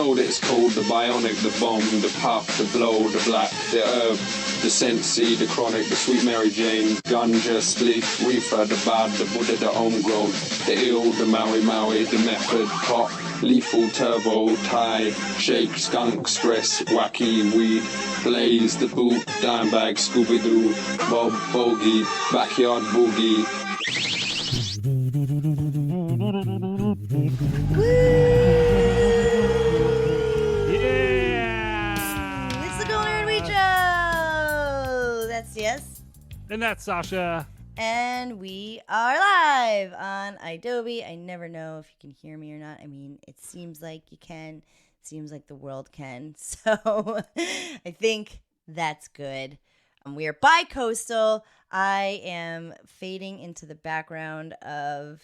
know that it's cold, the bionic, the bomb, the puff, the blow, the black, the herb, the sensi, the chronic, the sweet Mary Jane, ganja, spliff, reefer, the bad, the Buddha, the homegrown, the ill, the Maui Maui, the method, pop, lethal, turbo, tie, shake, skunk, stress, wacky, weed, blaze, the boot, dime bag, Scooby-Doo, Bob, bogey, backyard boogie. Yeah! It's the Golden and Wheat Show! That's Yes. And that's Sasha. And we are live on Adobe. I never know if you can hear me or not. I mean, it seems like you can. It seems like the world can. So I think that's good. We are bi-coastal. I am fading into the background of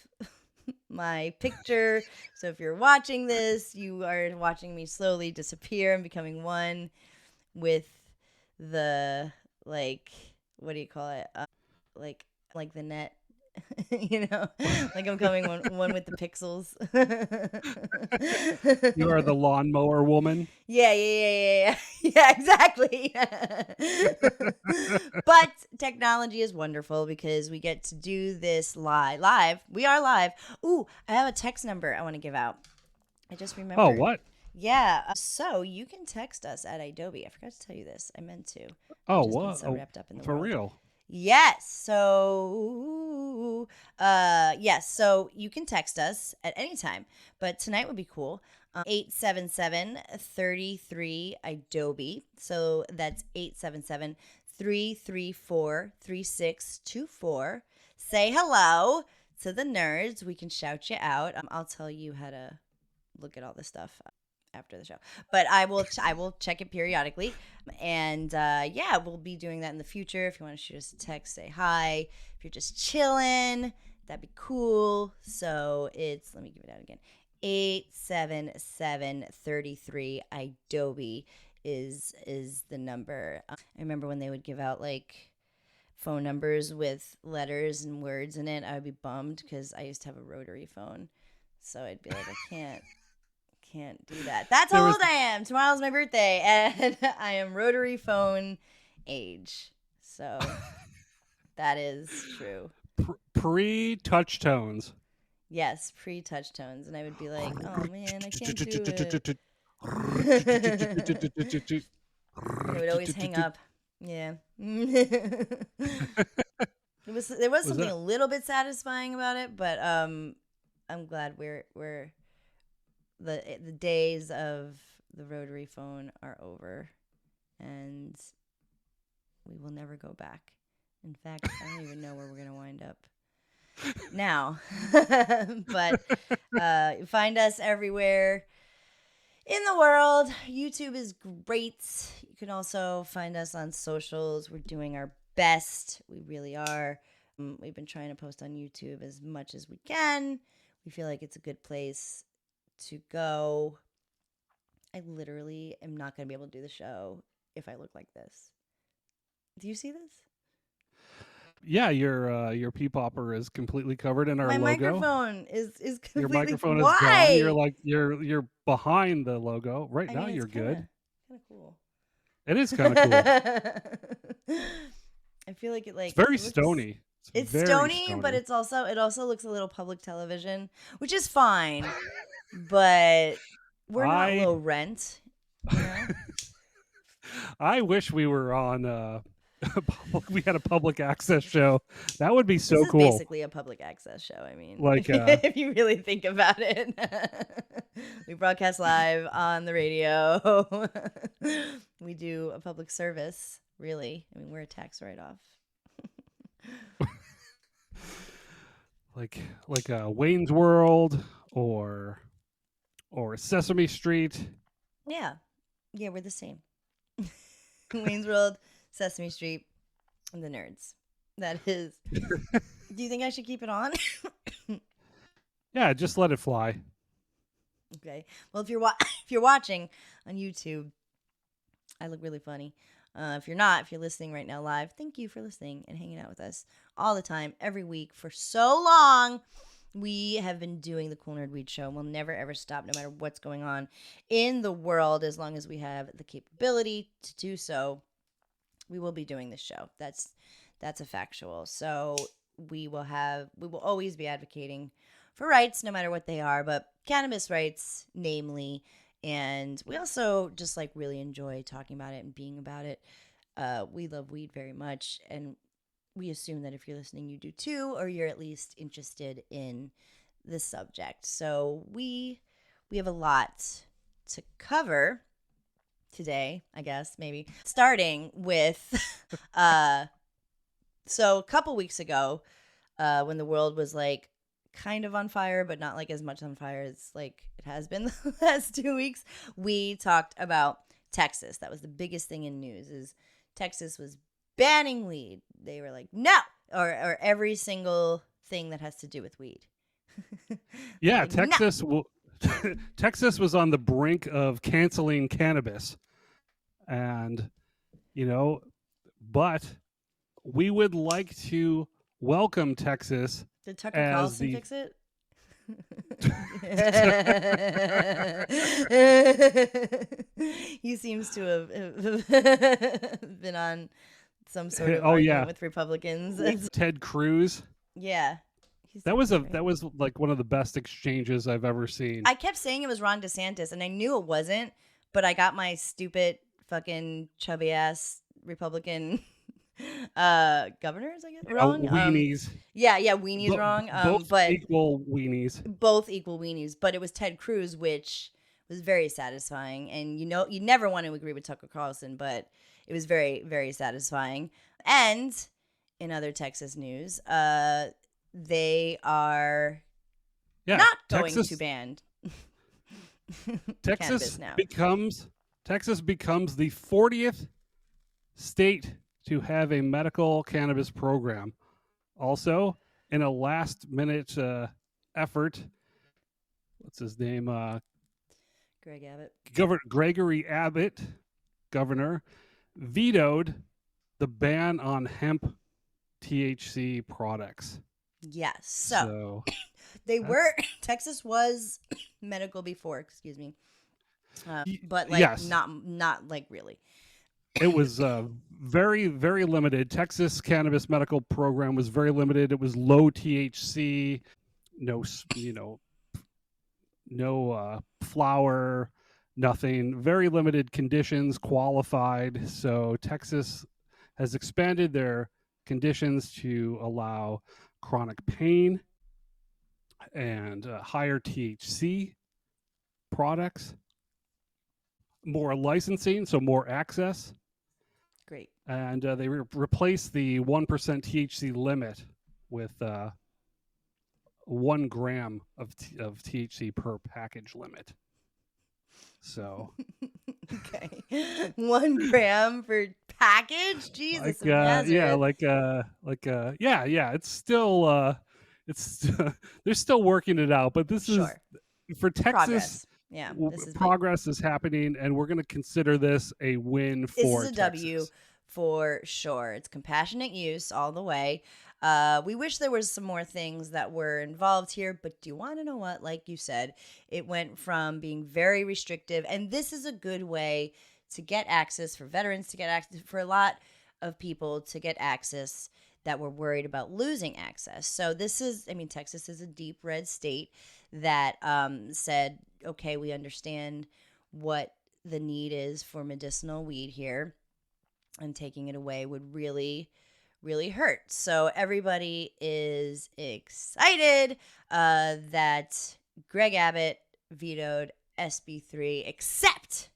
my picture. So if you're watching this, you are watching me slowly disappear and becoming one with the, like, what do you call it? Like the net, you know, like I'm coming one with the pixels. You are the lawnmower woman. Yeah, exactly. But technology is wonderful because we get to do this live. We are live. Ooh, I have a text number I want to give out. I just remembered. Oh, what? Yeah. So you can text us at Adobe. I forgot to tell you this. I meant to. Oh, I've just been what? so wrapped up in the for world. real? Yes. So, yes. So you can text us at any time, but tonight would be cool. 877-33 Adobe. So that's 877-334-3624. Say hello to the nerds. We can shout you out. I'll tell you how to look at all this stuff after the show, but I will check it periodically, and yeah, we'll be doing that in the future. If you want to shoot us a text, say hi. If you're just chilling, that'd be cool. So it's, let me give it out again, 877-33 Adobe is the number. I remember when they would give out like phone numbers with letters and words in it, I would be bummed because I used to have a rotary phone, so I'd be like, I can't do that. That's how old I am. Tomorrow's my birthday, and I am rotary phone age. So that is true. Pre-touch tones. Yes, pre-touch tones. And I would be like, oh man, I can't do it. I would always hang up. Yeah. There was something a little bit satisfying about it, but I'm glad we're the days of the rotary phone are over, and we will never go back. In fact, I don't even know where we're gonna wind up now. But find us everywhere in the world. YouTube is great. You can also find us on socials. We're doing our best. We really are. We've been trying to post on YouTube as much as we can. We feel like it's a good place to go. I literally am not going to be able to do the show if I look like this. Do you see this? Yeah, your pea popper is completely covered in our My logo. microphone is completely. Your microphone Why? is gone. You're like you're behind the logo. Right now you're kinda, good. Kind of cool. It is kind of cool. I feel like it it's very stony. It's stony, but it also looks a little public television, which is fine. But we're not low rent. You know? I wish we were on we had a public access show. That would be so cool. This is basically a public access show. I mean, like if you really think about it, we broadcast live on the radio. We do a public service. Really, I mean, we're a tax write-off. like Wayne's World or Sesame Street. Yeah, we're the same. Wayne's World, Sesame Street, and the nerds. That is. Do you think I should keep it on? Yeah, just let it fly. Okay. Well, if you're watching on YouTube, I look really funny. If you're listening right now live, thank you for listening and hanging out with us all the time, every week for so long. We have been doing the Cool Nerd Weed Show, and we'll never ever stop, no matter what's going on in the world. As long as we have the capability to do so, we will be doing this show. That's a factual. So we will always be advocating for rights, no matter what they are, but cannabis rights, namely. And we also just like really enjoy talking about it and being about it. We love weed very much, and we assume that if you're listening, you do too, or you're at least interested in the subject. So we have a lot to cover today, I guess, maybe. Starting with, so a couple weeks ago, when the world was like kind of on fire, but not like as much on fire as like it has been the last 2 weeks, we talked about Texas. That was the biggest thing in news, is Texas was banning weed. They were like, no, or every single thing that has to do with weed. Yeah, like, Texas Texas was on the brink of canceling cannabis. And, but we would like to welcome Texas. Did Tucker Carlson fix it? He seems to have been on some sort of argument with Republicans. With Ted Cruz. Yeah. That was like one of the best exchanges I've ever seen. I kept saying it was Ron DeSantis, and I knew it wasn't, but I got my stupid fucking chubby ass Republican governors, I guess, wrong. Weenies. Weenies wrong. Both but equal weenies. Both equal weenies, but it was Ted Cruz, which was very satisfying. And you never want to agree with Tucker Carlson, but it was very, very satisfying. And in other Texas news, they are not going to ban Texas now. Texas becomes the 40th state to have a medical cannabis program. Also, in a last-minute effort, what's his name? Greg Abbott. Gregory Abbott, governor, vetoed the ban on hemp THC products. Yes. So Texas was medical before, excuse me. But like yes. not like really. It was very, very limited. Texas cannabis medical program was very limited. It was low THC, no flower, nothing. Very limited conditions, qualified. So Texas has expanded their conditions to allow chronic pain and higher THC products, more licensing, so more access. Great. And they replaced the 1% THC limit with 1 gram of THC per package limit. So. Okay. 1 gram per package? Jesus. They're still working it out, but this is for Texas. Progress. Yeah, progress is happening, and we're going to consider this a win for Texas. This is a Texas. W for sure. It's compassionate use all the way. We wish there was some more things that were involved here, but do you want to know what? Like you said, it went from being very restrictive, and this is a good way to get access for veterans, to get access for a lot of people, to get access that were worried about losing access. So Texas is a deep red state that said, okay, we understand what the need is for medicinal weed here, and taking it away would really, really hurt. So everybody is excited that Greg Abbott vetoed SB3, except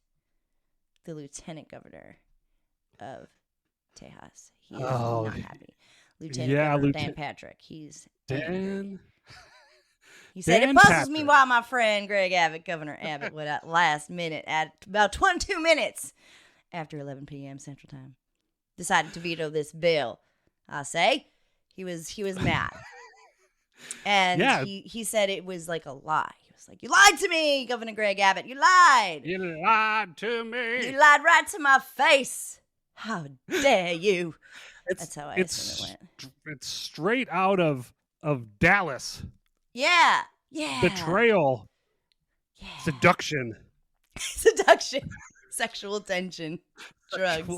the lieutenant governor of Tejas. He is not happy. Lieutenant Governor Dan Patrick. He's angry. He said, it puzzles me why my friend Greg Abbott, Governor Abbott, would at last minute, at about 22 minutes after 11 p.m. Central Time, decided to veto this bill. I say he was mad. And he said it was like a lie. He was like, you lied to me, Governor Greg Abbott. You lied. You lied to me. You lied right to my face. How dare you? That's how I assume it went. It's straight out of Dallas. Yeah. Yeah. betrayal, Yeah. seduction. Seduction. Sexual tension. Drugs.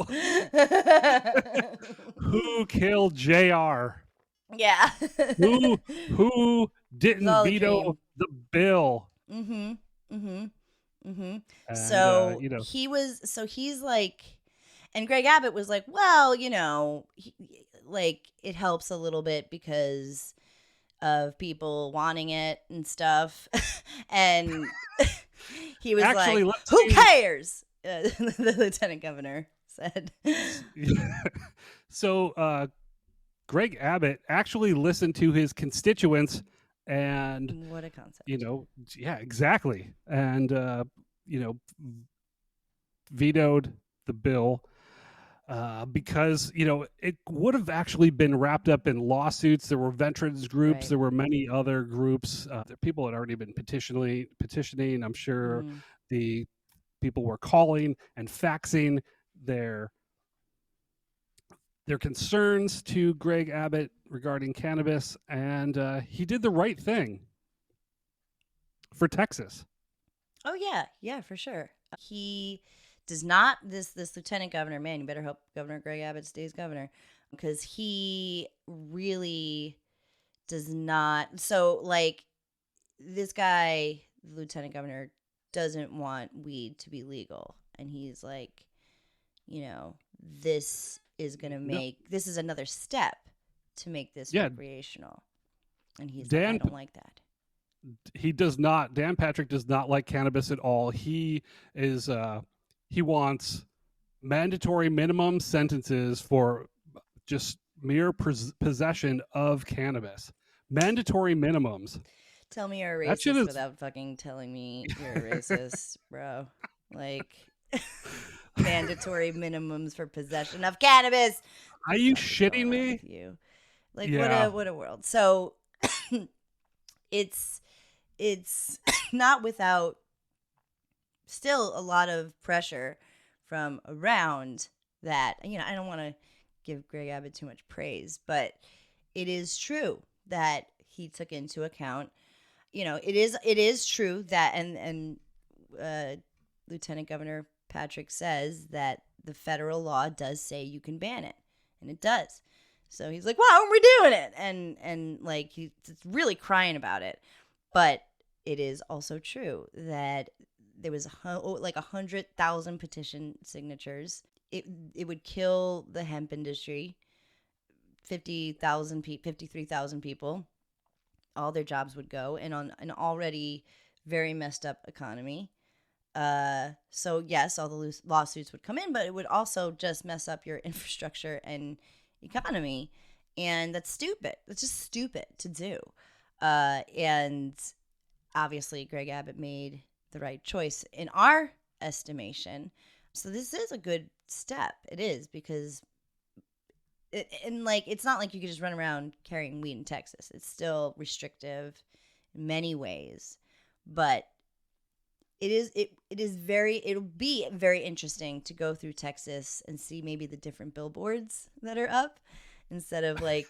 Who killed JR? Yeah. Who It's didn't all a veto dream. the bill? Mm-hmm. Mm-hmm. Mm-hmm. And So he's like, and Greg Abbott was like, well, like it helps a little bit because of people wanting it and stuff. And he was actually, like, let's who see. cares? The lieutenant governor said. So Greg Abbott actually listened to his constituents and What a concept. yeah, exactly. And vetoed the bill because it would have actually been wrapped up in lawsuits. There were veterans groups, Right. there were many other groups. People had already been petitioning. I'm sure Mm. the people were calling and faxing their concerns to Greg Abbott regarding cannabis, and he did the right thing for Texas. Oh yeah, yeah, for sure. He does not. This lieutenant governor, man, you better hope Governor Greg Abbott stays governor, because he really does not. So like this guy, the lieutenant governor, doesn't want weed to be legal, and he's like, this is gonna No, make this is another step to make this yeah, recreational, and he's like, I Dan don't like that. he does not. Dan Patrick does not like cannabis at all. He wants mandatory minimum sentences for just mere possession of cannabis. Mandatory minimums. Tell me you're a That shit racist is. without fucking telling me you're a racist, bro. Like mandatory minimums for possession of cannabis. Are The you fuck is shitting going on me? with you? Like Yeah. what a world. So it's not without still a lot of pressure from around that. I don't want to give Greg Abbott too much praise, but it is true that he took into account. It is true that and uh, Lieutenant Governor Patrick says that the federal law does say you can ban it, and it does. So he's like, "Why aren't we doing it?" And like he's really crying about it. But it is also true that there was like 100,000 petition signatures. It would kill the hemp industry. 53,000 people, all their jobs would go, and on an already very messed up economy. So yes, all the lawsuits would come in, but it would also just mess up your infrastructure and economy, and that's stupid. That's just stupid to do. And obviously, Greg Abbott made the right choice in our estimation. So this is a good step. It is, because and like it's not like you could just run around carrying weed in Texas. It's still restrictive in many ways, but it'll be very interesting to go through Texas and see maybe the different billboards that are up instead of like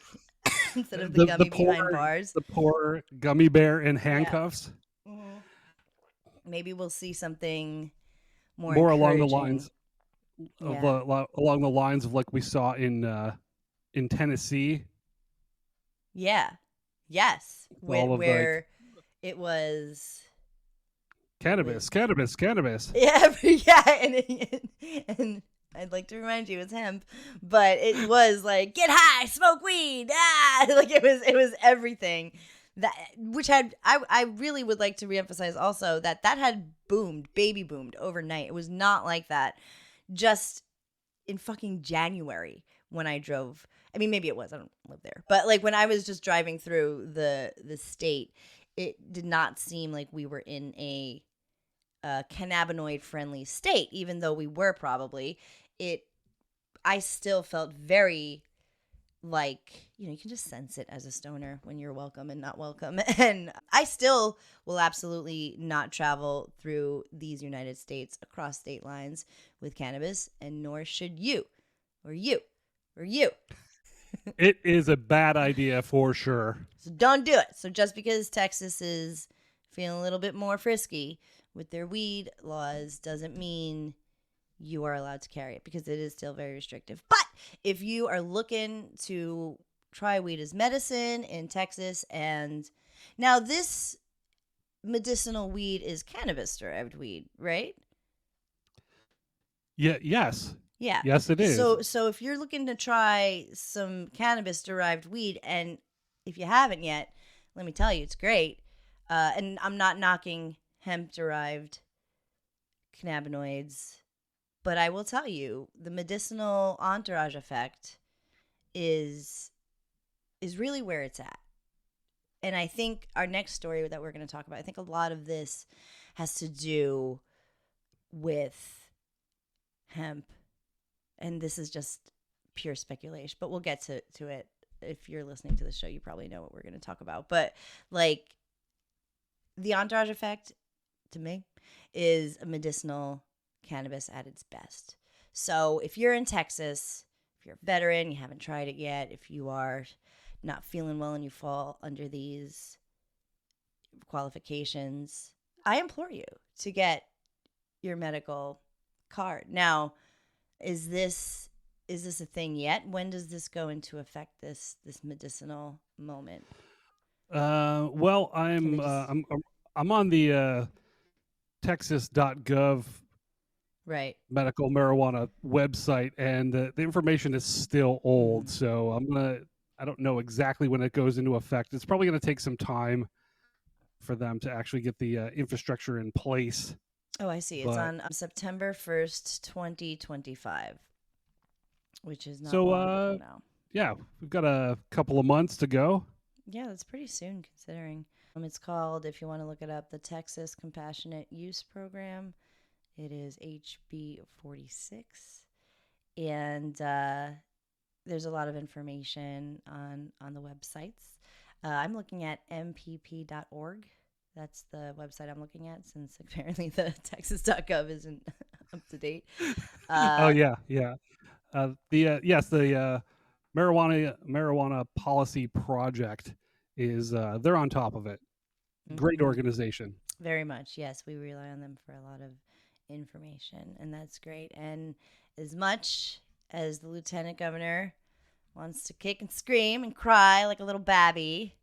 instead of the gummy behind bars. The poor gummy bear in Yeah. handcuffs. Mm-hmm. Maybe we'll see something more Along the encouraging. lines of Yeah. along the lines of like we saw in Tennessee. Yeah. Yes. All of Where it was cannabis. Yeah, yeah, and I'd like to remind you it's hemp, but it was like get high, smoke weed, like it was everything that which had I really would like to reemphasize also that had baby boomed overnight. It was not like that just in fucking January when I drove. I mean, maybe it was. I don't live there, but like when I was just driving through the state, it did not seem like we were in a cannabinoid friendly state, even though we were probably. I still felt very like, you can just sense it as a stoner when you're welcome and not welcome. And I still will absolutely not travel through these United States across state lines with cannabis, and nor should you or you or you. It is a bad idea for sure. So don't do it. So just because Texas is feeling a little bit more frisky with their weed laws doesn't mean you are allowed to carry it, because it is still very restrictive. But if you are looking to try weed as medicine in Texas, and now this medicinal weed is cannabis derived weed, right? Yeah. Yes. Yeah. Yes, it is. So if you're looking to try some cannabis derived weed, and if you haven't yet, let me tell you, it's great. And I'm not knocking hemp derived cannabinoids, but I will tell you, the medicinal entourage effect is really where it's at. And I think our next story that we're going to talk about, I think a lot of this has to do with hemp. And this is just pure speculation, but we'll get to it. If you're listening to the show, you probably know what we're going to talk about. But like, the entourage effect, to me, is a medicinal cannabis at its best. So if you're in Texas, if you're a veteran, you haven't tried it yet, if you are not feeling well and you fall under these qualifications, I implore you to get your medical card. Now, is this a thing yet? When does this go into effect, this medicinal moment? Well, I'm on the Texas.gov Right. medical marijuana website, and the information is still old. So I don't know exactly when it goes into effect. It's probably going to take some time for them to actually get the infrastructure in place. Oh, I see. It's on September 1st, 2025, which is not long from now. Yeah, we've got a couple of months to go. Yeah, that's pretty soon considering. It's called, if you want to look it up, the Texas Compassionate Use Program. It is HB 46. And there's a lot of information on the websites. I'm looking at mpp.org. That's the website I'm looking at, since apparently the Texas.gov isn't up to date. Oh yeah. The marijuana policy project is they're on top of it. Great organization. Very much, yes. We rely on them for a lot of information, and that's great. And as much as the lieutenant governor wants to kick and scream and cry like a little babby,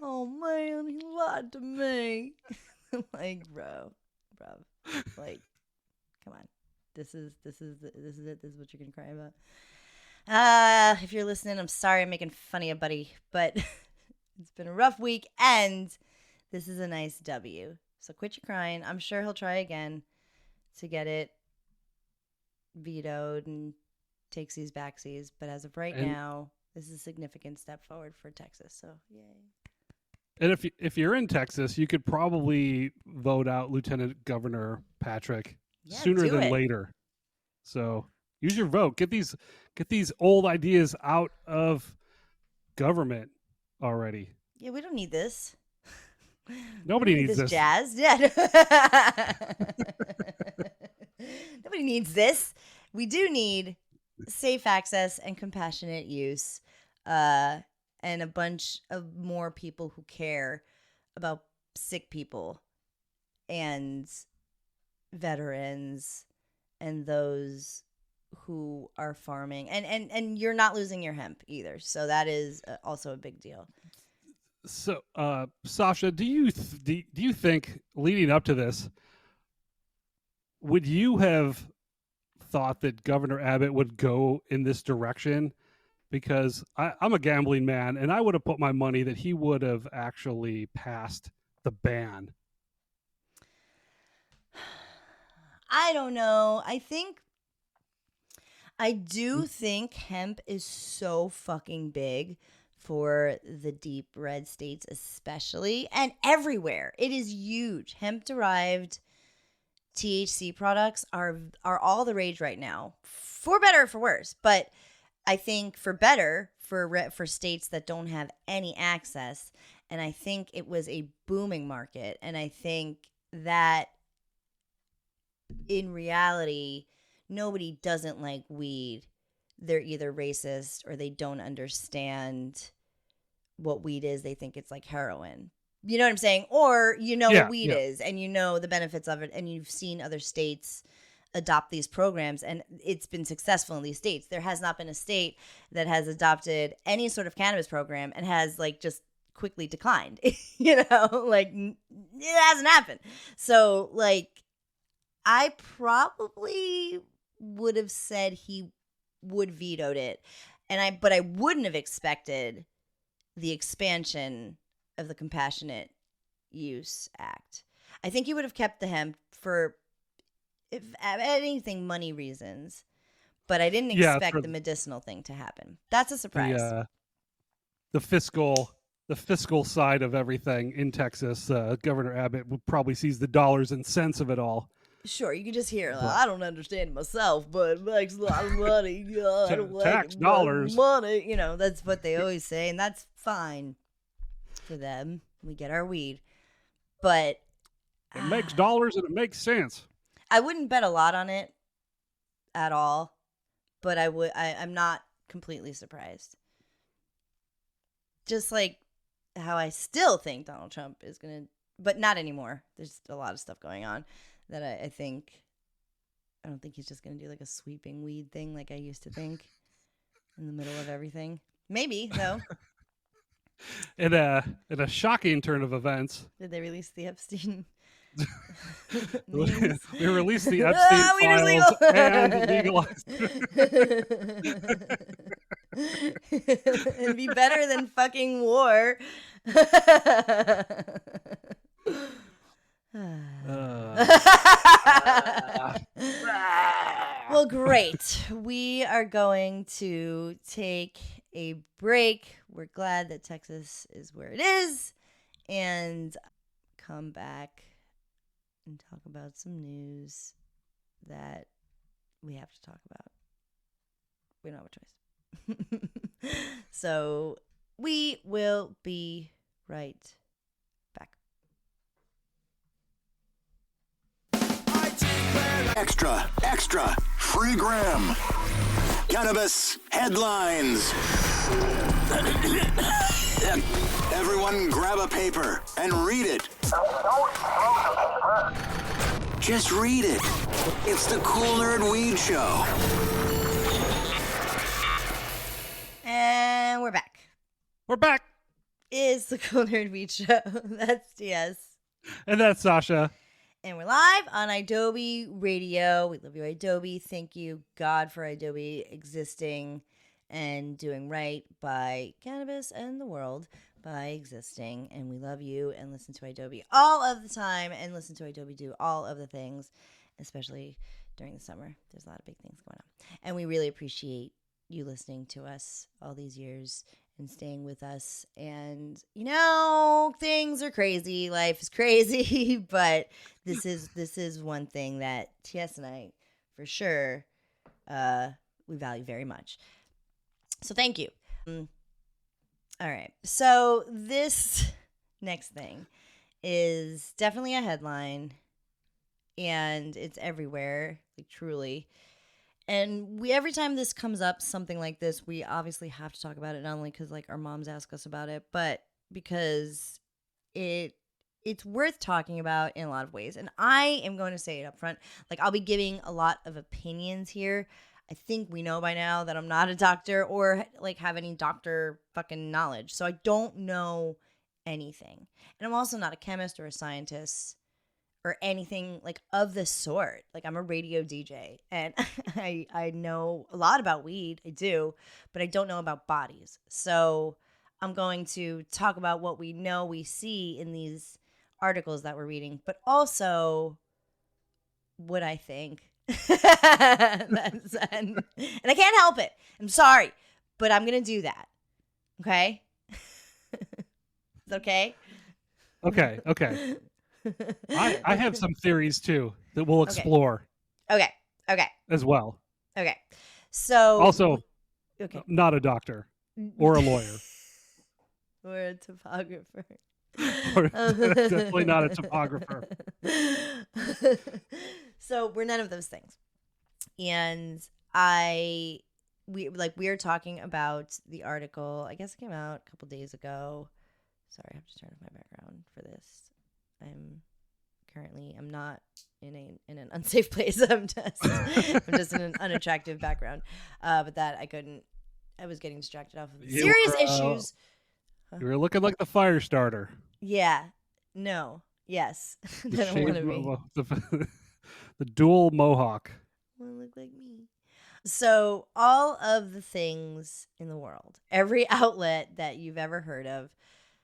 oh man, he lied to me. Like, bro, like, come on. This is it. This is what you're gonna cry about. If you're listening, I'm sorry I'm making fun of you, buddy, but it's been a rough week, and this is a nice W. So quit your crying. I'm sure he'll try again to get it vetoed and takes these backsies. But as of right now, this is a significant step forward for Texas. So yay. And if you're in Texas, you could probably vote out Lieutenant Governor Patrick sooner than later. So use your vote. Get these old ideas out of government already. Yeah, we don't need this. Nobody needs this jazz. Yeah. Nobody needs this. We do need safe access and compassionate use, and a bunch of more people who care about sick people and veterans and those who are farming. And you're not losing your hemp either. So that is also a big deal. So, Sasha, do you think, leading up to this, would you have thought that Governor Abbott would go in this direction? Because I'm a gambling man, and I would have put my money that he would have actually passed the ban. I don't know. I do think hemp is so fucking big for the deep red states especially, and everywhere. It is huge. Hemp derived THC products are all the rage right now, for better or for worse. But I think for better, for states that don't have any access, and I think it was a booming market, and I think that in reality, nobody doesn't like weed they're either racist or they don't understand what weed is. They think it's like heroin. You know what I'm saying? Or what weed is, and the benefits of it, and you've seen other states adopt these programs, and it's been successful in these states. There has not been a state that has adopted any sort of cannabis program and has like just quickly declined. Like it hasn't happened. So like I probably would have said he would vetoed it, but I wouldn't have expected the expansion of the Compassionate Use Act. I think he would have kept the hemp for, if anything, money reasons, but I didn't expect the medicinal thing to happen. That's a surprise. The fiscal side of everything in Texas, Governor Abbott probably sees the dollars and cents of it all. Sure, you can just hear, I don't understand it myself, but it makes a lot of money. I don't like tax dollars. Money. That's what they always say, and that's fine for them. We get our weed. But it makes dollars and it makes sense. I wouldn't bet a lot on it at all, but I'm not completely surprised. Just like how I still think Donald Trump is going to, but not anymore. There's a lot of stuff going on that I don't think he's just going to do like a sweeping weed thing like I used to think in the middle of everything. Maybe, though. In a shocking turn of events. Did they release the Epstein? We released the Epstein files and legalized. It'd be better than fucking war. Well, great. We are going to take a break. We're glad that Texas is where it is, and come back and talk about some news that we have to talk about. We don't have a choice. So we will be right back. Extra, free gram. Cannabis headlines. Everyone grab a paper and read it. Just read it. It's the Cool Nerd Weed Show. And we're back. We're back. It's the Cool Nerd Weed Show. That's DS. And that's Sasha. And we're live on Adobe Radio. We love you, Adobe. Thank you, God, for Adobe existing and doing right by cannabis and the world by existing. And we love you and listen to Adobe all of the time and listen to Adobe do all of the things, especially during the summer. There's a lot of big things going on. And we really appreciate you listening to us all these years and staying with us. And, things are crazy. Life is crazy. But this is one thing that TS and I, for sure, we value very much. So thank you. All right. So this next thing is definitely a headline. And it's everywhere, like truly. And every time this comes up, something like this, we obviously have to talk about it, not only because like our moms ask us about it, but because it's worth talking about in a lot of ways. And I am going to say it up front. Like, I'll be giving a lot of opinions here. I think we know by now that I'm not a doctor or like have any doctor fucking knowledge. So I don't know anything. And I'm also not a chemist or a scientist or anything like of the sort. Like, I'm a radio DJ and I know a lot about weed. I do, but I don't know about bodies. So I'm going to talk about what we know we see in these articles that we're reading, but also what I think. and I can't help it. I'm sorry, but I'm going to do that. Okay? It's okay? Okay. I have some theories too that we'll explore. Okay. As well. Okay. So also, not a doctor or a lawyer. Or a topographer. Definitely not a topographer. So we're none of those things. And I we are talking about the article. I guess it came out a couple days ago. Sorry, I have to turn off my background for this. I'm not in an unsafe place. I'm just in an unattractive background. But that I couldn't. I was getting distracted off of serious issues. You were looking like the fire starter. Yeah. No. Yes. I don't want to be. The dual mohawk. Want to look like me. So all of the things in the world, every outlet that you've ever heard of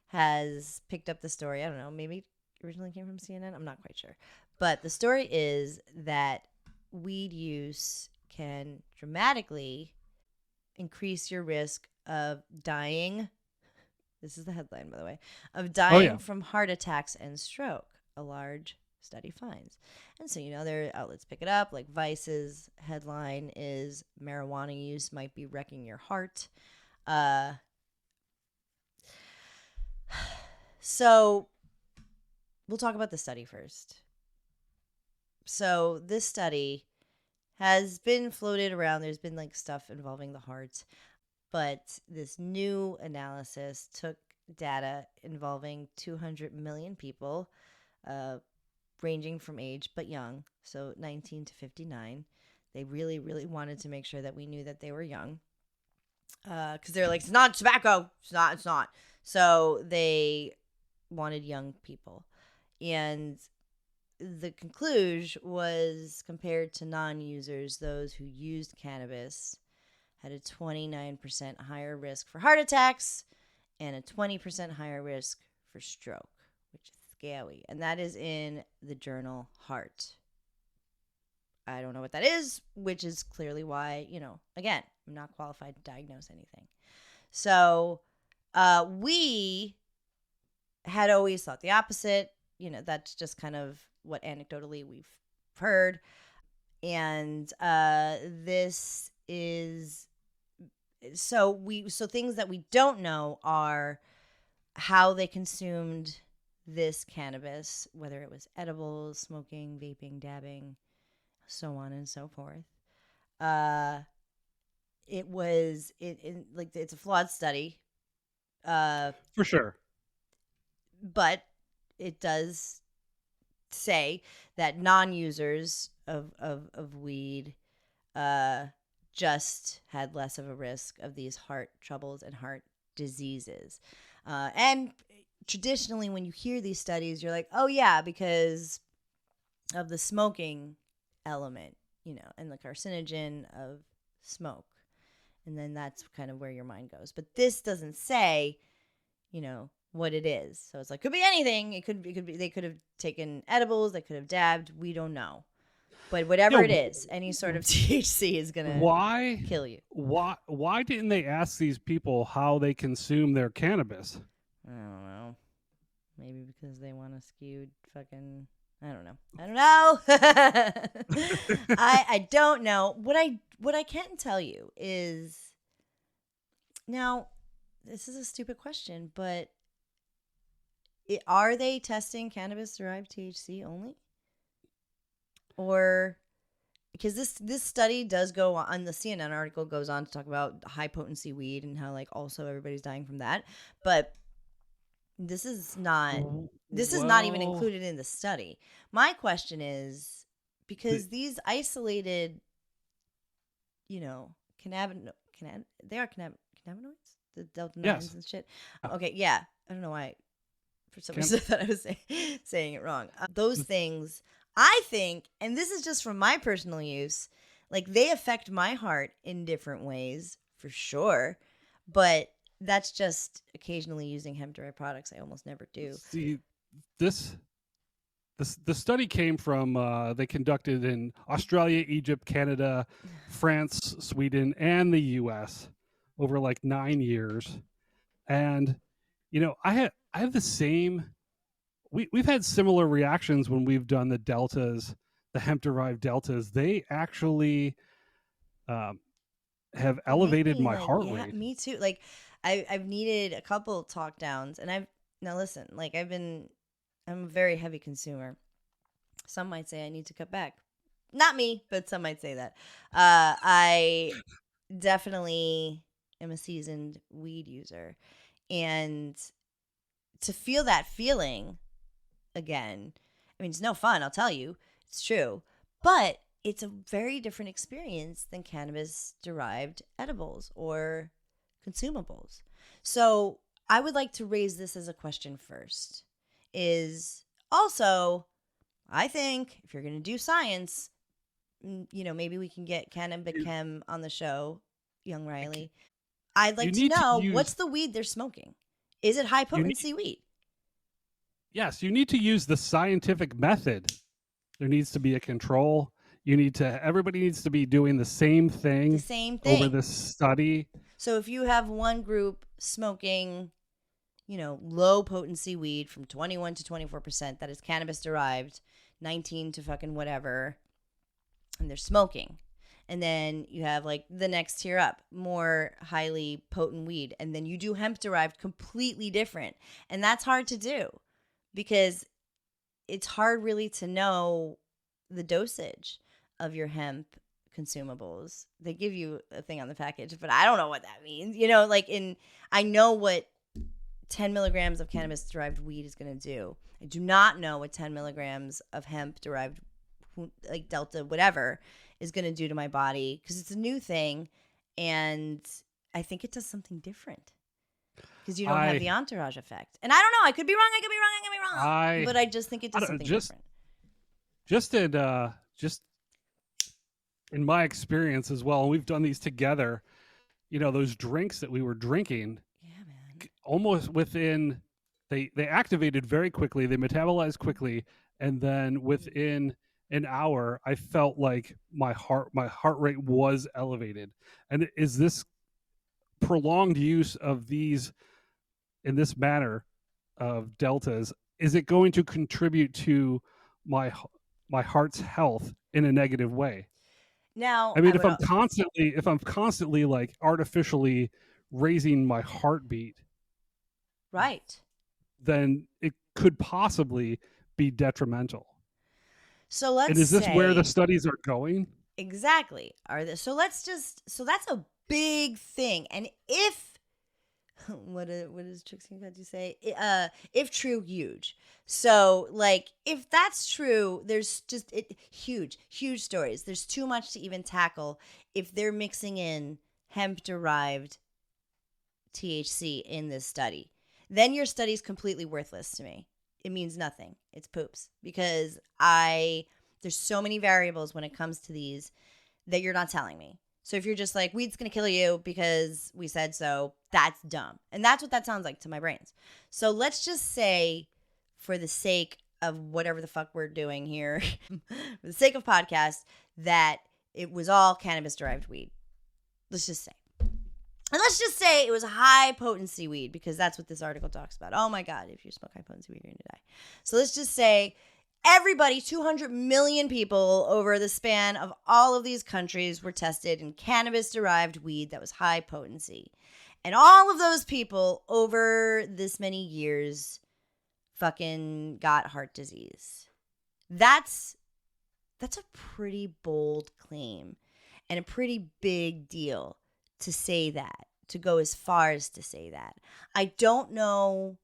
has picked up the story. I don't know, maybe it originally came from CNN. I'm not quite sure. But the story is that weed use can dramatically increase your risk of dying. This is the headline, by the way, of dying from heart attacks and stroke, a large study finds. And so, their outlets pick it up, like Vice's headline is marijuana use might be wrecking your heart. So we'll talk about the study first. So this study has been floated around. There's been like stuff involving the heart, but this new analysis took data involving 200 million people, ranging from age but young, so 19 to 59. They really, really wanted to make sure that we knew that they were young, because they're like, it's not tobacco. It's not. So they wanted young people, and the conclusion was compared to non-users, those who used cannabis had a 29% higher risk for heart attacks and a 20% higher risk for stroke, which is scary. And that is in the journal Heart. I don't know what that is, which is clearly why, again, I'm not qualified to diagnose anything. So we had always thought the opposite. That's just kind of what anecdotally we've heard. And this is so things that we don't know are how they consumed this cannabis, whether it was edibles, smoking, vaping, dabbing, so on and so forth. It's a flawed study. For sure. But it does say that non-users of weed just had less of a risk of these heart troubles and heart diseases. And traditionally, when you hear these studies, you're like, oh yeah, because of the smoking element, and the carcinogen of smoke. And then that's kind of where your mind goes. But this doesn't say, what it is. So it's like, could be anything. It could be, they could have taken edibles, they could have dabbed. We don't know. But whatever it is, any sort of THC is going to kill you. Why didn't they ask these people how they consume their cannabis? I don't know. Maybe because they want to skew fucking... I don't know. I don't know. What I can tell you is... Now, this is a stupid question, but are they testing cannabis-derived THC only? Or... Because this study does go on, the CNN article goes on to talk about high-potency weed and how, like, also everybody's dying from that. But... This is not even included in the study. My question is, because these isolated, they are cannabinoids, the delta 9s and shit. Okay, yeah. I don't know why. For some reason, I thought I was saying it wrong. Those things, I think, and this is just from my personal use, like they affect my heart in different ways, for sure. But that's just occasionally using hemp-derived products. I almost never do. See, the study came from they conducted in Australia, Egypt, Canada, France, Sweden, and the U.S. over like 9 years. And I have the same. We've had similar reactions when we've done the deltas, the hemp-derived deltas. They actually have elevated my heart rate. Me too. Like I've needed a couple talk downs, and I'm a very heavy consumer. Some might say I need to cut back. Not me, but some might say that. definitely am a seasoned weed user. And to feel that feeling again, I mean, it's no fun, I'll tell you. It's true. But it's a very different experience than cannabis-derived edibles or consumables. So I would like to raise this as a question first. Is also, I think if you're going to do science, maybe we can get Cannabichem on the show, young Riley. I'd like to know, what's the weed they're smoking? Is it high potency weed? Yes, you need to use the scientific method. There needs to be a control. Everybody needs to be doing the same thing. Over this study. So if you have one group smoking, low potency weed from 21 to 24% that is cannabis derived, 19 to fucking whatever, and they're smoking. And then you have like the next tier up, more highly potent weed. And then you do hemp derived, completely different. And that's hard to do because it's hard really to know the dosage of your hemp consumables. They give you a thing on the package, but I don't know what that means. I know what 10 milligrams of cannabis derived weed is going to do. I do not know what 10 milligrams of hemp derived, like Delta, whatever, is going to do to my body because it's a new thing. And I think it does something different because you don't have the entourage effect. And I don't know. I could be wrong. But I just think it does something different. Just in my experience as well, and we've done these together, those drinks that we were drinking, almost within, they activated very quickly, they metabolized quickly, and then within an hour, I felt like my heart rate was elevated. And is this prolonged use of these in this manner of deltas, is it going to contribute to my heart's health in a negative way? Now, I mean, if I'm constantly like artificially raising my heartbeat, right, then it could possibly be detrimental. So let's and is this where the studies are going? Exactly. So that's a big thing. And if what does Trixie got to say? If true, huge. So like if that's true, there's just huge stories. There's too much to even tackle if they're mixing in hemp derived THC in this study. Then your study's completely worthless to me. It means nothing. It's poops because there's so many variables when it comes to these that you're not telling me. So if you're just like, weed's going to kill you because we said so, that's dumb. And that's what that sounds like to my brains. So let's just say, for the sake of whatever the fuck we're doing here, for the sake of podcast, that it was all cannabis-derived weed. Let's just say. And let's just say it was high-potency weed because that's what this article talks about. Oh my God, if you smoke high-potency weed, you're going to die. So let's just say everybody, 200 million people over the span of all of these countries were tested in cannabis-derived weed that was high potency. And all of those people over this many years fucking got heart disease. That's a pretty bold claim and a pretty big deal to say that, to go as far as to say that. I don't know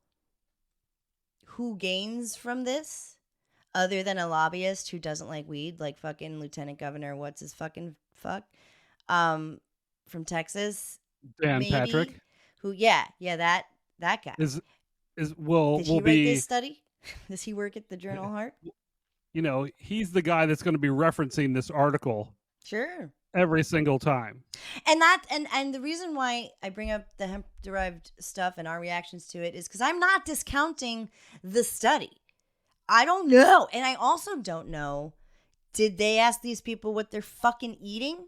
who gains from this, other than a lobbyist who doesn't like weed, like fucking Lieutenant Governor, what's his fucking fuck, from Texas, Dan Patrick, who, that guy did he write this study? Does he work at the Journal Heart? He's the guy that's going to be referencing this article. Sure. Every single time. And the reason why I bring up the hemp derived stuff and our reactions to it is because I'm not discounting the study. I don't know. And I also don't know, did they ask these people what they're fucking eating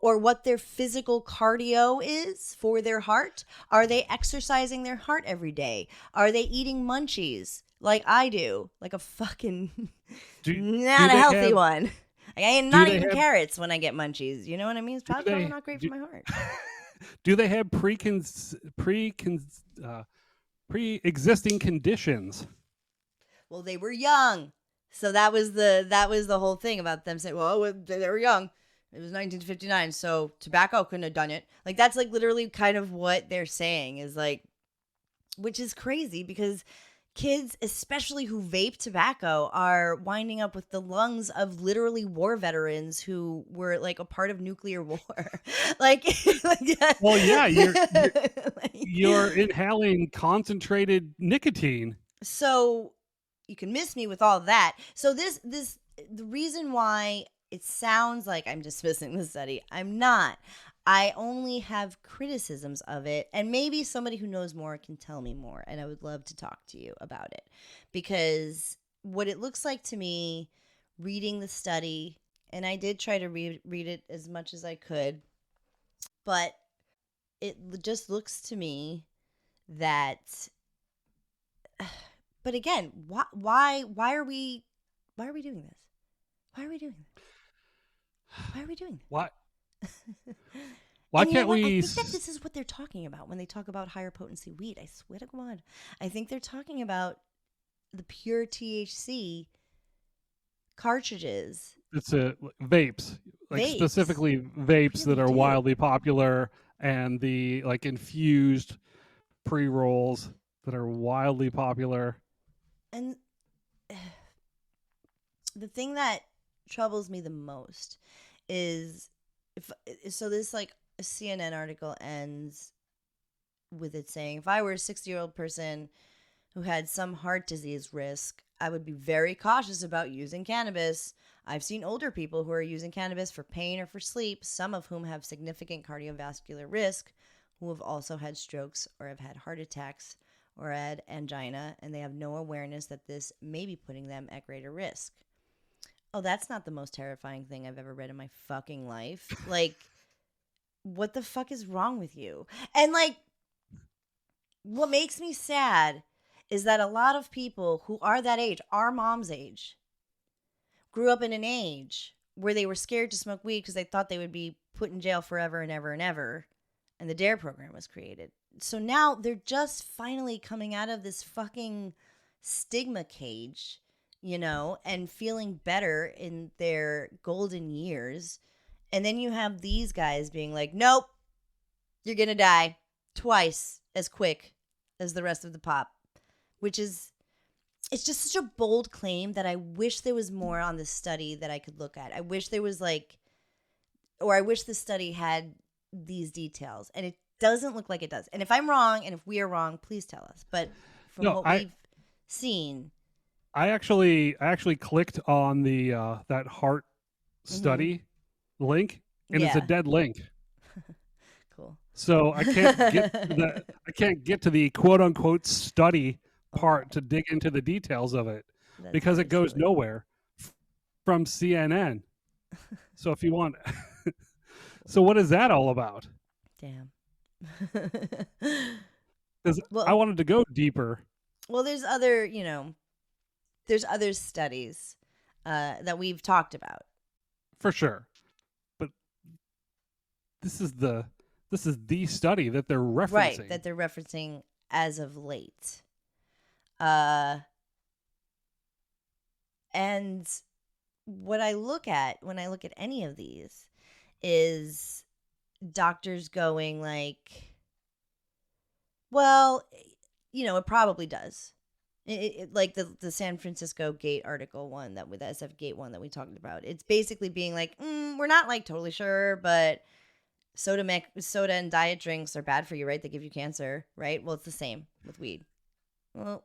or what their physical cardio is for their heart? Are they exercising their heart every day? Are they eating munchies like I do? Like a fucking, not a healthy one. Like I am not eating carrots when I get munchies. You know what I mean? It's probably not great for my heart. Do they have pre-existing conditions? Well, they were young, so that was the whole thing about them saying, "Well, they were young." It was 1959, so tobacco couldn't have done it. Like, that's like literally kind of what they're saying is like, which is crazy because kids, especially who vape tobacco, are winding up with the lungs of literally war veterans who were like a part of nuclear war. like, Well, yeah, Like- you're inhaling concentrated nicotine. So you can miss me with all of that. So the reason why it sounds like I'm dismissing the study, I'm not. I only have criticisms of it, and maybe somebody who knows more can tell me more, and I would love to talk to you about it. Because what it looks like to me, reading the study, and I did try to read it as much as I could, but it just looks to me that, but again, why are we doing this? Why are we doing this? Why are we doing this? Why? Why And you know can't what? I we? think that this is what they're talking about when they talk about higher potency weed. I swear to God. I think they're talking about the pure THC cartridges. It's vapes, like Vapes. specifically vapes that Really are do. wildly popular, and the like infused pre-rolls that are wildly popular. And the thing that troubles me the most is so this like a CNN article ends with it saying, if I were a 60-year-old person who had some heart disease risk, I would be very cautious about using cannabis. I've seen older people who are using cannabis for pain or for sleep, some of whom have significant cardiovascular risk, who have also had strokes or have had heart attacks or had angina, and they have no awareness that this may be putting them at greater risk. Oh, that's not the most terrifying thing I've ever read in my fucking life. Like, what the fuck is wrong with you? And like, what makes me sad is that a lot of people who are that age, our mom's age, grew up in an age where they were scared to smoke weed because they thought they would be put in jail forever and ever and ever. And the DARE program was created. So now they're just finally coming out of this fucking stigma cage, you know, and feeling better in their golden years. And then you have these guys being like, nope, you're going to die twice as quick as the rest of the pop, which is, it's just such a bold claim that I wish there was more on this study that I could look at. I wish there was like, or I wish the study had these details, and it doesn't look like it does. And if I'm wrong, and if we are wrong, please tell us. But from what we've seen, I actually clicked on the that heart study link, and it's a dead link. Cool. So I can't get to the quote unquote study part to dig into the details of it. That's because really it goes silly. nowhere from CNN. So if you want, so what is that all about? Damn. Because Well- I wanted to go deeper. Well, there's other, you know, there's other studies that we've talked about. For sure, but this is the study that they're referencing. Right, that they're referencing as of late. And what I look at when I look at any of these is doctors going like, well, you know, it probably does. Like the San Francisco Gate article one, that with the SF Gate one that we talked about. It's basically being like, we're not like totally sure, but soda and diet drinks are bad for you, right? They give you cancer, right? Well, it's the same with weed. Well,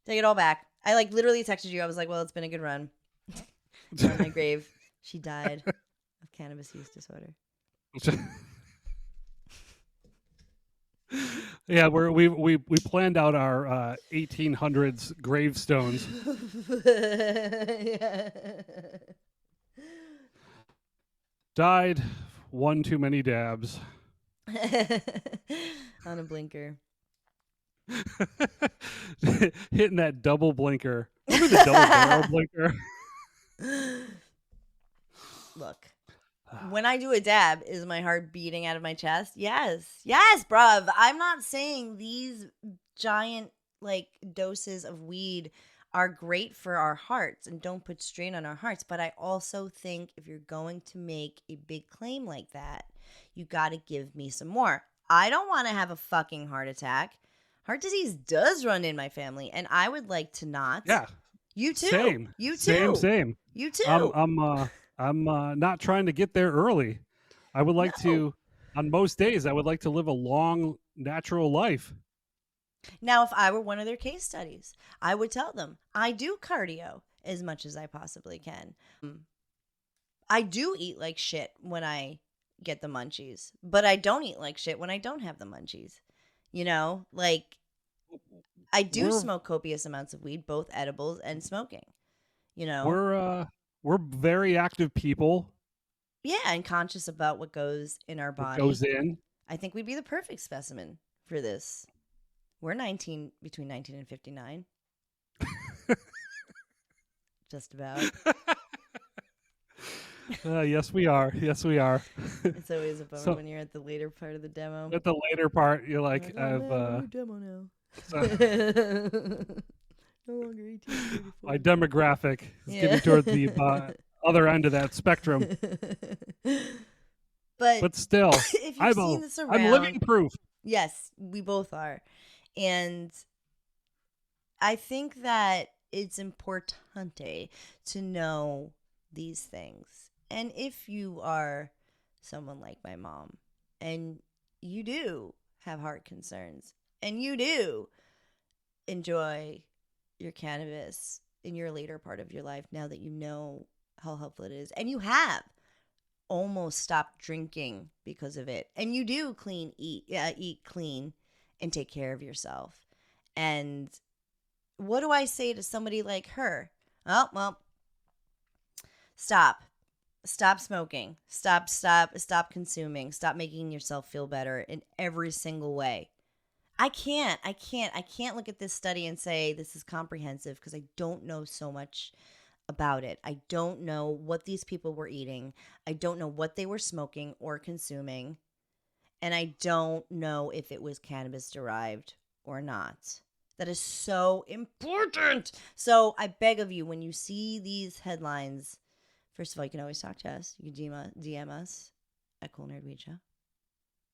take it all back. I like literally texted you. I was like, well, it's been a good run. On my grave, she died of cannabis use disorder. Yeah, we planned out our 1800s gravestones. Yeah. Died one too many dabs. On a blinker. Hitting that double blinker. Remember the double barrel blinker? Look, when I do a dab, is my heart beating out of my chest? Yes, bruv. I'm not saying these giant like doses of weed are great for our hearts and don't put strain on our hearts. But I also think if you're going to make a big claim like that, you got to give me some more. I don't want to have a fucking heart attack. Heart disease does run in my family, and I would like to not. Yeah. You too. Same. You too. Same. You too. I'm not trying to get there early. I would like to, on most days, I would like to live a long, natural life. Now, if I were one of their case studies, I would tell them I do cardio as much as I possibly can. I do eat like shit when I get the munchies, but I don't eat like shit when I don't have the munchies. You know, like I do smoke copious amounts of weed, both edibles and smoking. You know, we're very active people. Yeah, and conscious about what goes in our body. What goes in. I think we'd be the perfect specimen for this. We're between 19 and 59. Just about. Yes, we are. Yes, we are. It's always a bummer when you're at the later part of the demo. At the later part, you're like, new demo now. So, no longer 1834. my demographic is getting toward the other end of that spectrum. But still, if you've seen this around, I'm living proof. Yes, we both are. And I think that it's importante to know these things. And if you are someone like my mom, and you do have heart concerns, and you do enjoy your cannabis in your later part of your life, now that you know how helpful it is, and you have almost stopped drinking because of it, and you do eat clean and take care of yourself. And what do I say to somebody like her? Oh, well, stop smoking, stop consuming, stop making yourself feel better in every single way. I can't look at this study and say this is comprehensive because I don't know so much about it. I don't know what these people were eating. I don't know what they were smoking or consuming. And I don't know if it was cannabis derived or not. That is so important. So I beg of you, when you see these headlines, first of all, you can always talk to us. You can DM us at Cool Nerd Weed Show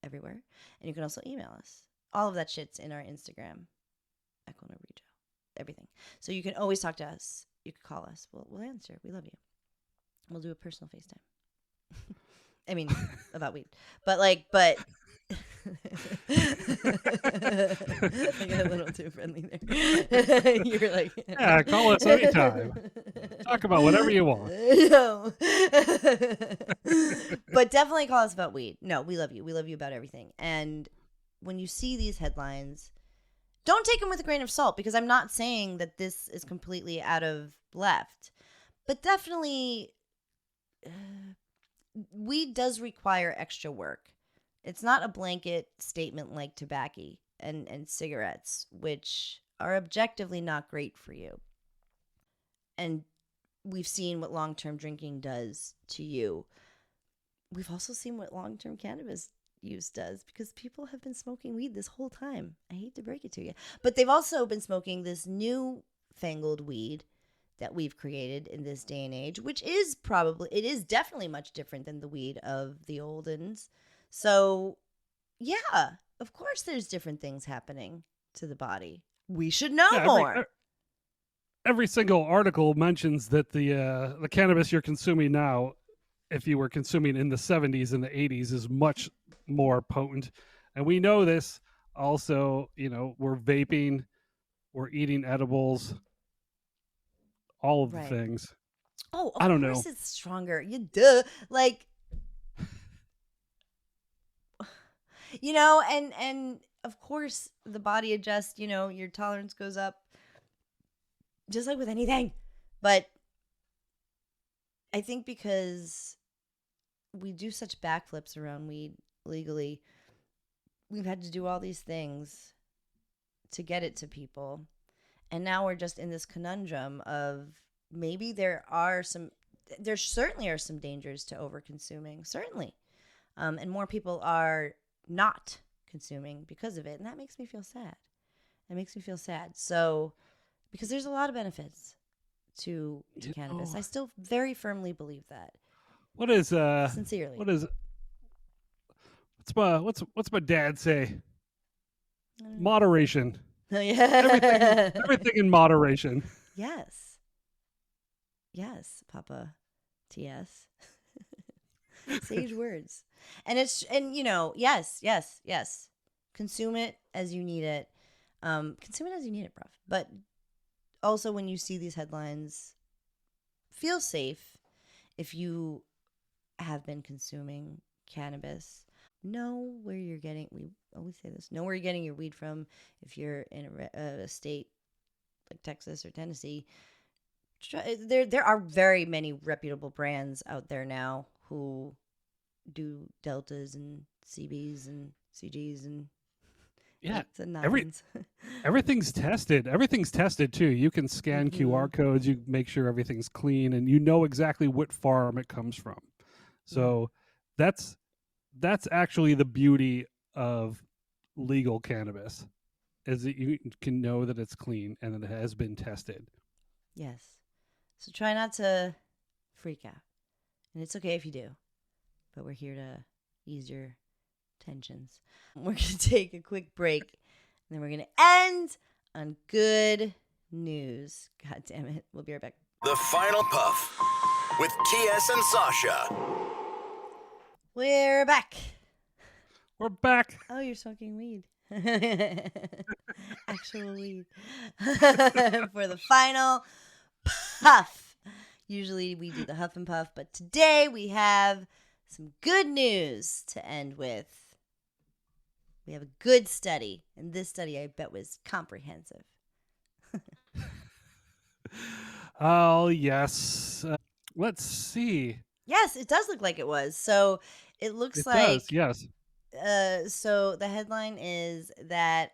everywhere. And you can also email us. All of that shit's in our Instagram at Cool Nerd Weed Show. Everything. So you can always talk to us. You can call us. We'll answer. We love you. We'll do a personal FaceTime. I mean, about weed. But I got a little too friendly there. You were like, yeah, call us anytime. Talk about whatever you want. No. But definitely call us about weed. No, we love you. We love you about everything. And when you see these headlines, don't take them with a grain of salt, because I'm not saying that this is completely out of left. But definitely, weed does require extra work. It's not a blanket statement like tobacco and cigarettes, which are objectively not great for you. And we've seen what long-term drinking does to you. We've also seen what long-term cannabis use does, because people have been smoking weed this whole time. I hate to break it to you. But they've also been smoking this new fangled weed that we've created in this day and age, which is definitely much different than the weed of the old uns. So, yeah, of course there's different things happening to the body. We should know more. Every single article mentions that the cannabis you're consuming now, if you were consuming in the 70s and the 80s, is much more potent. And we know this. Also, we're vaping, we're eating edibles, all of the things. Oh, I don't course know. It's stronger. And of course the body adjusts, your tolerance goes up, just like with anything. But I think because we do such backflips around weed legally, we've had to do all these things to get it to people. And now we're just in this conundrum of maybe there certainly are some dangers to over-consuming, certainly. And more people are not consuming because of it. And that makes me feel sad. So because there's a lot of benefits to cannabis. I still very firmly believe that. What is Sincerely. What is what's my dad say? Moderation. Oh, yeah. Everything in moderation. Yes. Yes, Papa TS. Sage words. And yes. Consume it as you need it. Consume it as you need it, bruv. But also when you see these headlines, feel safe if you have been consuming cannabis. Know where you're getting, we always say this, know where you're getting your weed from. If you're in a state like Texas or Tennessee, there are very many reputable brands out there now who do deltas and CBs and CGs and everything's tested. Everything's tested too. You can scan QR codes. You make sure everything's clean, and you know exactly what farm it comes from. So that's actually the beauty of legal cannabis, is that you can know that it's clean and that it has been tested. Yes. So try not to freak out. And it's okay if you do. But we're here to ease your tensions. We're going to take a quick break. And then we're going to end on good news. God damn it. We'll be right back. The Final Puff with TS and Sasha. We're back. We're back. Oh, you're smoking weed. Actual weed. For the final puff. Usually we do the huff and puff, but today we have some good news to end with. We have a good study, and this study I bet was comprehensive. Oh, yes. Let's see. Yes, it does look like it was. So it looks like... does, yes. So the headline is that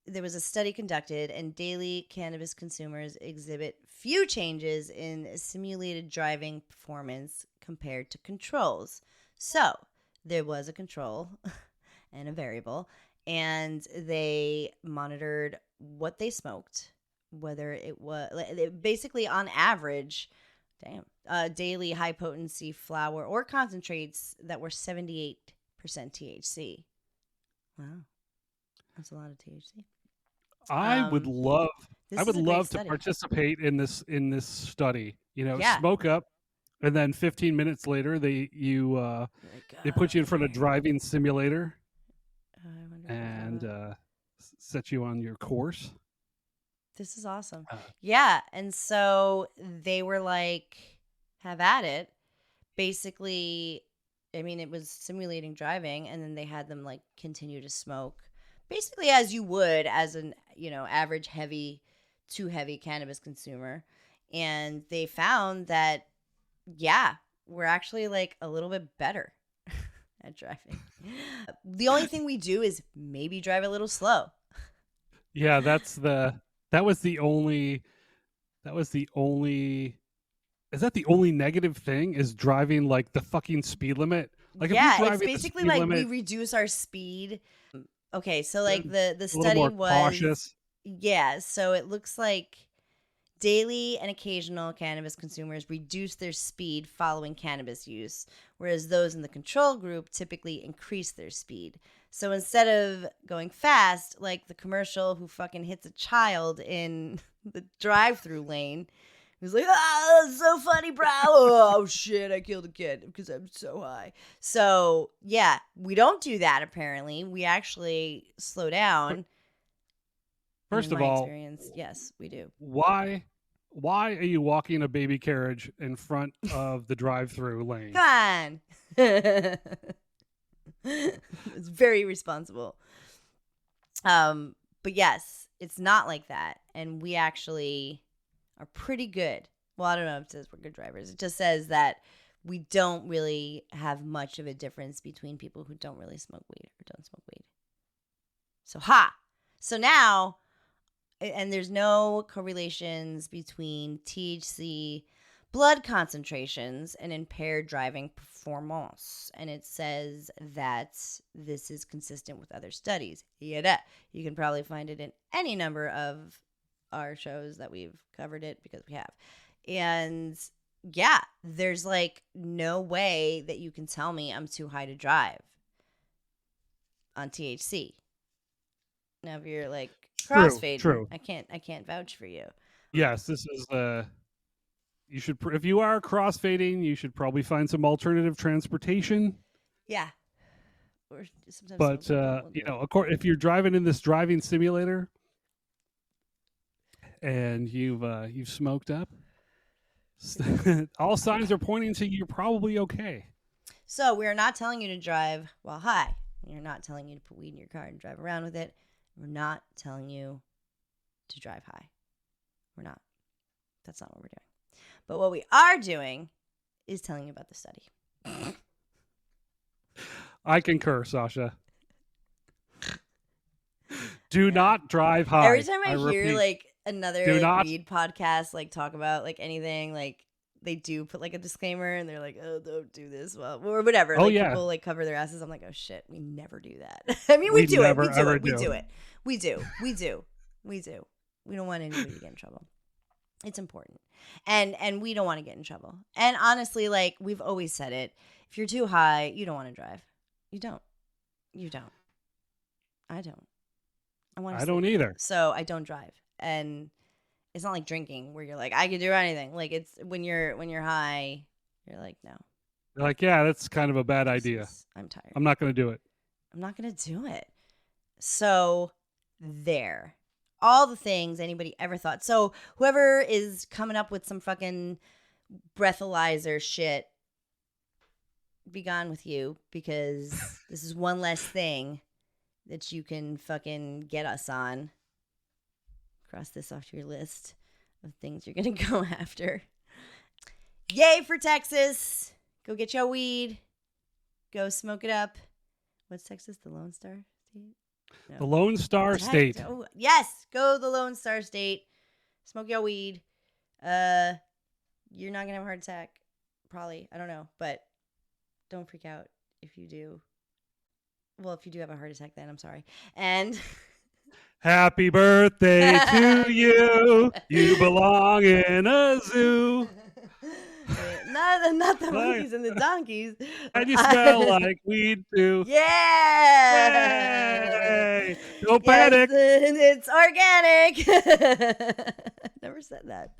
there was a study conducted, and daily cannabis consumers exhibit few changes in simulated driving performance compared to controls. So there was a control and a variable, and they monitored what they smoked, whether it was basically on average, daily high potency flower or concentrates that were 78% THC. Wow. That's a lot of THC. I would love to study. participate in this study. Yeah. Smoke up, and then 15 minutes later they put you in front of a driving simulator and set you on your course. This is awesome. Yeah, and so they were like, have at it. Basically, I mean, it was simulating driving, and then they had them like continue to smoke, basically as you would as an average too heavy cannabis consumer. And they found that we're actually like a little bit better at driving. The only thing we do is maybe drive a little slow. Yeah, that was the only. Is that the only negative thing? Is driving like the fucking speed limit? Like, it's basically like we reduce our speed. Okay, so like the study was cautious. Yeah, so it looks like daily and occasional cannabis consumers reduce their speed following cannabis use, whereas those in the control group typically increase their speed. So instead of going fast, like the commercial who fucking hits a child in the drive-through lane, who's like, that's so funny, bro. Oh, shit, I killed a kid because I'm so high. So, yeah, we don't do that, apparently. We actually slow down. First of all, experience, yes, we do. Why are you walking a baby carriage in front of the drive-through lane? Come on. It's very responsible. But yes, it's not like that. And we actually are pretty good. Well, I don't know if it says we're good drivers. It just says that we don't really have much of a difference between people who don't really smoke weed or don't smoke weed. So now, and there's no correlations between THC blood concentrations and impaired driving performance. And it says that this is consistent with other studies. You can probably find it in any number of our shows that we've covered it, because we have. And yeah, there's like no way that you can tell me I'm too high to drive on THC. Now, if you're like crossfading, true. I can't vouch for you. Yes, this is you should if you are crossfading, you should probably find some alternative transportation. Yeah. Or sometimes But you know, of course, if you're driving in this driving simulator and you've smoked up, all signs are pointing to you're probably okay. So we're not telling you to drive while high. We're not telling you to put weed in your car and drive around with it. We're not telling you to drive high. We're not. That's not what we're doing. But what we are doing is telling you about the study. I concur, Sasha. Do not drive high. Every time I hear repeat, like another weed podcast like talk about like anything, like they do put like a disclaimer and they're like, oh, don't do this, well, or whatever. Oh, like yeah. People like cover their asses. I'm like, oh shit, we never do that. I mean, we do it. We do. We don't want anybody to get in trouble. It's important. And we don't want to get in trouble. And honestly, like we've always said it, if you're too high, you don't want to drive. You don't. I don't. I don't either. So I don't drive. And it's not like drinking where you're like, I can do anything. Like it's when you're high, you're like, no. You're like, yeah, that's kind of a bad idea. I'm tired. I'm not going to do it. I'm not going to do it. So there. All the things anybody ever thought. So whoever is coming up with some fucking breathalyzer shit, be gone with you, because this is one less thing that you can fucking get us on. Cross this off your list of things you're going to go after. Yay for Texas. Go get your weed. Go smoke it up. What's Texas? The Lone Star State? No. The Lone Star State. Oh, yes. Go the Lone Star State. Smoke your weed. You're not going to have a heart attack. Probably. I don't know. But don't freak out if you do. Well, if you do have a heart attack, then I'm sorry. And happy birthday to you. You belong in a zoo. Not the monkeys and the donkeys. And you smell like weed too. Yeah. Yay. Don't panic. It's organic. Never said that.